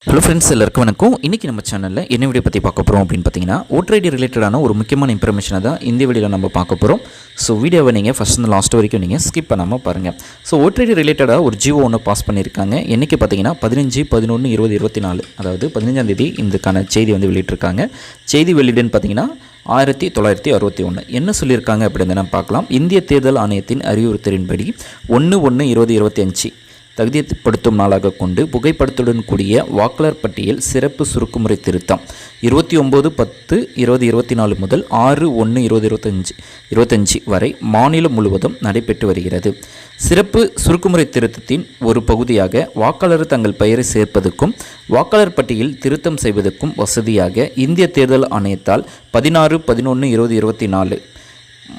Hello friends, எல்லாருக்கும் வணக்கம். இன்றைக்கி நம்ம சேனலில் என்ன வீடியோ பற்றி பார்க்க போகிறோம் அப்படின்னு பார்த்தீங்கன்னா, ஓட்டர் ஐடி ரிலேட்டடான ஒரு முக்கியமான இன்ஃபர்மேஷனை தான் இந்த வீடியோவில் நம்ம பார்க்க போகிறோம். ஸோ வீடியோவை நீங்கள் ஃபஸ்ட் லாஸ்ட் வரைக்கும் நீங்கள் ஸ்கிப் பண்ணாமல் பாருங்கள். ஸோ ஓட்டர் ஐடி ரிலேட்டடாக ஒரு ஜிஓ ஒன்று பாஸ் பண்ணியிருக்காங்க. என்றைக்கு பார்த்தீங்கன்னா 15/11/2024, அதாவது 15ஆம் தேதி இதுக்கான செய்தி வந்து வெளியிட்டிருக்காங்க. செய்தி வெளியிடுன்னு பார்த்தீங்கன்னா 1961. என்ன சொல்லியிருக்காங்க அப்படின்னு நம்ம பார்க்கலாம். இந்திய தேர்தல் ஆணையத்தின் அறிவுறுத்தலின்படி 1/1/2025 தகுதிப்படுத்தும் நாளாக கொண்டு புகைப்படத்துடன் கூடிய வாக்காளர் பட்டியல் சிறப்பு சுருக்குமுறை திருத்தம் 29/10/2024 முதல் 6/1/2025 வரை மாநிலம் முழுவதும் நடைபெற்று வருகிறது. சிறப்பு சுருக்குமுறை திருத்தத்தின் ஒரு பகுதியாக வாக்காளர் தங்கள் பெயரை சேர்ப்பதற்கும் வாக்காளர் பட்டியல் திருத்தம் செய்வதற்கும் வசதியாக இந்திய தேர்தல் ஆணையத்தால் 16/11/2024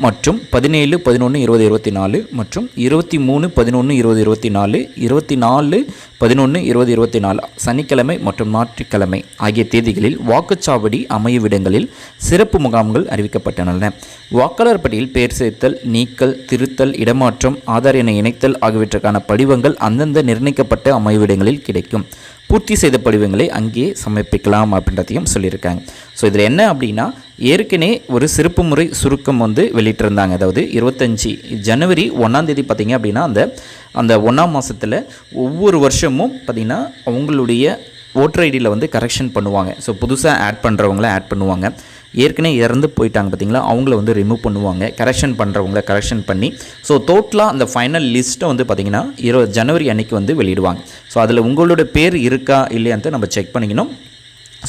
மற்றும் 17/11/2024 மற்றும் 23/11/2024, 24/11/2024 சனிக்கிழமை மற்றும் ஞாயிற்றுக்கிழமை ஆகிய தேதிகளில் வாக்குச்சாவடி அமைவிடங்களில் சிறப்பு முகாம்கள் அறிவிக்கப்பட்டுள்ளன. வாக்காளர் பட்டியல் பெயர் சேர்த்தல், நீக்கல், திருத்தல், இடமாற்றம், ஆதார் எண்ணை இணைத்தல் ஆகியவற்றுக்கான படிவங்கள் அந்தந்த நிர்ணயிக்கப்பட்ட அமைவிடங்களில் கிடைக்கும். பூர்த்தி செய்த படிவங்களை அங்கே சமர்ப்பிக்கலாம் அப்படின்றதையும் சொல்லியிருக்காங்க. ஸோ இதில் என்ன அப்படின்னா, ஏற்கனவே ஒரு சிறப்பு முறை சுருக்கம் வந்து வெளியிட்டிருந்தாங்க. அதாவது 25 ஜனவரி 1ஆம் தேதி பார்த்திங்க அப்படின்னா அந்த 1ஆம் மாதத்தில் ஒவ்வொரு வருஷமும் பார்த்திங்கன்னா அவங்களுடைய ஓட்டர் ஐடியில் வந்து கரெக்ஷன் பண்ணுவாங்க. ஸோ புதுசாக ஆட் பண்ணுறவங்கள ஆட் பண்ணுவாங்க. ஏற்கனவே இறந்து போயிட்டாங்க பார்த்திங்களா, அவங்கள வந்து ரிமூவ் பண்ணுவாங்க. கரெக்ஷன் பண்ணுறவங்கள கரெக்ஷன் பண்ணி ஸோ டோட்டலாக அந்த ஃபைனல் லிஸ்ட்டை வந்து பார்த்திங்கன்னா ஜனவரி அன்னைக்கு வந்து வெளியிடுவாங்க. ஸோ அதில் உங்களோட பேர் இருக்கா இல்லையான்ட்டு நம்ம செக் பண்ணிக்கணும்.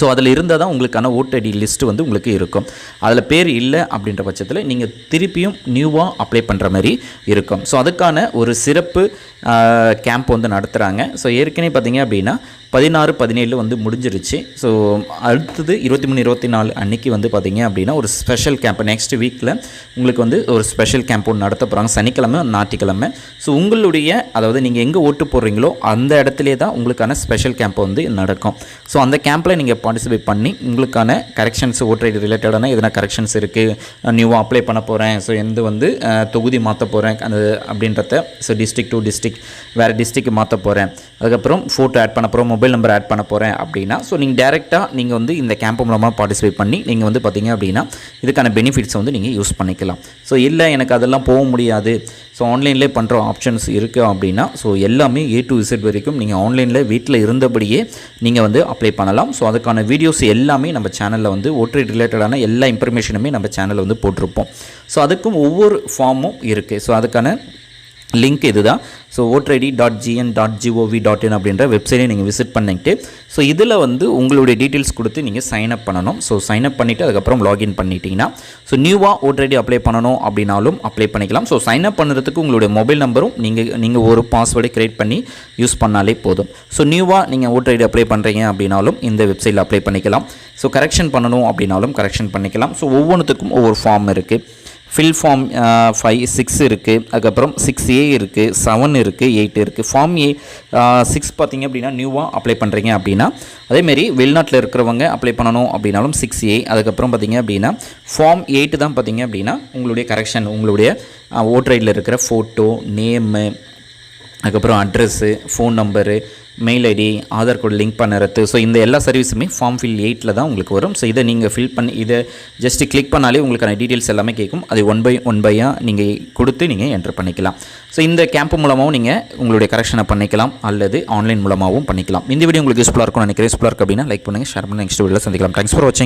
ஸோ அதில் இருந்தால் தான் உங்களுக்கான ஓட்டர் ஐடி லிஸ்ட்டு வந்து உங்களுக்கு இருக்கும். அதில் பேர் இல்லை அப்படின்ற பட்சத்தில் நீங்கள் திருப்பியும் நியூவாக அப்ளை பண்ணுற மாதிரி இருக்கும். ஸோ அதுக்கான ஒரு சிறப்பு கேம்ப் வந்து நடத்துகிறாங்க. ஸோ ஏற்கனவே பார்த்திங்க அப்படின்னா 16/17 வந்து முடிஞ்சிருச்சு. ஸோ அடுத்தது 23/24 அன்றைக்கி வந்து பார்த்திங்க அப்படின்னா ஒரு ஸ்பெஷல் கேம்ப் நெக்ஸ்ட் வீக்கில் உங்களுக்கு வந்து ஒரு ஸ்பெஷல் கேம்ப் ஒன்று நடத்த போகிறாங்க, சனிக்கிழமை ஞாயிற்றுக்கிழமை. ஸோ உங்களுடைய அதாவது நீங்கள் எங்கே ஓட்டு போடுறீங்களோ அந்த இடத்துலே தான் உங்களுக்கான ஸ்பெஷல் கேம்ப் வந்து நடக்கும். ஸோ அந்த கேம்பில் நீங்கள் பார்ட்டிசிபேட் பண்ணி உங்களுக்கான கரெக்ஷன்ஸ் ஓட்டர் ஐடி ரிலேட்டடான எதனா கரெக்ஷன்ஸ் இருக்குது, நியூவாக அப்ளை பண்ண போகிறேன், ஸோ எந்த வந்து தொகுதி மாற்ற போகிறேன் அந்த அப்படின்றத, ஸோ டிஸ்ட்ரிக்ட் டு டிஸ்ட்ரிக்ட் வேறு டிஸ்ட்ரிக்ட் மாற்ற போகிறேன், அதுக்கப்புறம் ஃபோட்டோ ஆட் பண்ண போகிறோம், மொபைல் நம்பர் ஆட் பண்ண போகிறேன் அப்படின்னா ஸோ நீங்கள் டேரெக்டாக நீங்கள் வந்து இந்த கேம்ப் மூலமாக பார்ட்டிசிபேட் பண்ணி நீங்கள் வந்து பார்த்திங்க அப்படின்னா இதுக்கான பெனிஃபிட்ஸை வந்து நீங்கள் யூஸ் பண்ணிக்கலாம். ஸோ இல்லை எனக்கு அதெல்லாம் போக முடியாது, ஸோ ஆன்லைன்லேயே பண்ணுற ஆப்ஷன்ஸ் இருக்குது அப்படின்னா ஸோ எல்லாமே A to Z வரைக்கும் நீங்கள் ஆன்லைனில் வீட்டில் இருந்தபடியே நீங்கள் வந்து அப்ளை பண்ணலாம். ஸோ அதுக்கான வீடியோஸ் எல்லாமே நம்ம சேனலில் வந்து ஓட்டர் ரிலேட்டடான எல்லா இன்ஃபர்மேஷனுமே நம்ம சேனலில் வந்து போட்டிருப்போம். ஸோ அதுக்கும் ஒவ்வொரு ஃபார்மும் இருக்குது. ஸோ அதுக்கான லிங்க் இதுதான். ஸோ voterid.gn.gov.in அப்படின்ற வெப்சைட்டை நீங்கள் விசிட் பண்ணிட்டு ஸோ இதில் வந்து உங்களுடைய டீட்டெயில்ஸ் கொடுத்து நீங்கள் சைன்அப் பண்ணணும். ஸோ சைன்அப் பண்ணிவிட்டு அதுக்கப்புறம் லாகின் பண்ணிட்டீங்கன்னா ஸோ நியூவாக ஓட்டர் ஐடி அப்ளை பண்ணணும் அப்படின்னாலும் அப்ளை பண்ணிக்கலாம். ஸோ சைன்அப் பண்ணுறதுக்கு உங்களுடைய மொபைல் நம்பரும் நீங்கள் ஒரு பாஸ்வேர்டை க்ரியேட் பண்ணி யூஸ் பண்ணாலே போதும். ஸோ நியூவாக நீங்கள் ஓட்டர் ஐடி அப்ளை பண்ணுறீங்க அப்படின்னாலும் இந்த வெப்சைட்டில் அப்ளை பண்ணிக்கலாம். ஸோ கரெக்ஷன் பண்ணணும் அப்படின்னாலும் கரெக்ஷன் பண்ணிக்கலாம். ஸோ ஒவ்வொன்றுத்துக்கும் ஒவ்வொரு ஃபார்ம் இருக்குது. ஃபில் ஃபார்ம் 5, 6 இருக்குது, அதுக்கப்புறம் 6A இருக்குது, 7 இருக்குது, 8 இருக்குது. ஃபார்ம் 6 பார்த்திங்க அப்படின்னா நியூவாக அப்ளை பண்ணுறீங்க அப்படின்னா, அதேமாரி வெளிநாட்டில் இருக்கிறவங்க அப்ளை பண்ணணும் அப்படின்னாலும் 6A. அதுக்கப்புறம் பார்த்திங்க அப்படின்னா ஃபார்ம் 8 தான் பார்த்திங்க அப்படின்னா உங்களுடைய கரெக்ஷன், உங்களுடைய ஓட்டர் ஐடியில் இருக்கிற ஃபோட்டோ, நேமு, அதுக்கப்புறம் address, phone number, mail ID, Aadhaar card link பண்ணுறது. ஸோ இந்த எல்லா சர்வீஸுமே ஃபார்ம் ஃபில் 8 தான் உங்களுக்கு வரும். ஸோ இதை நீங்கள் ஃபில் பண்ணி இதை ஜஸ்ட்டு கிளிக் பண்ணாலே உங்களுக்கான டீட்டெயில்ஸ் எல்லாமே கேட்கும். அது 1 by 1 நீங்கள் கொடுத்து நீங்கள் என்ட்ரு பண்ணிக்கலாம். ஸோ இந்த கேம்ப் மூலமாகவும் நீங்கள் உங்களுடைய கரெக்ஷனை பண்ணிக்கலாம் அல்லது ஆன்லைன் மூலமாகவும் பண்ணிக்கலாம். இந்த வீடியோ உங்களுக்கு யூஸ்ஃபுல்லாக இருக்கும்னு நினைக்கிறேன். யூஸ்ஃபுல்லாக இருக்குது அப்படின்னா லைக் பண்ணுங்கள், ஷேர் பண்ணுங்கள். நெக்ஸ்ட் வீடியோவில் சந்திக்கலாம். தேங்க்ஸ் ஃபார் வாட்சிங்.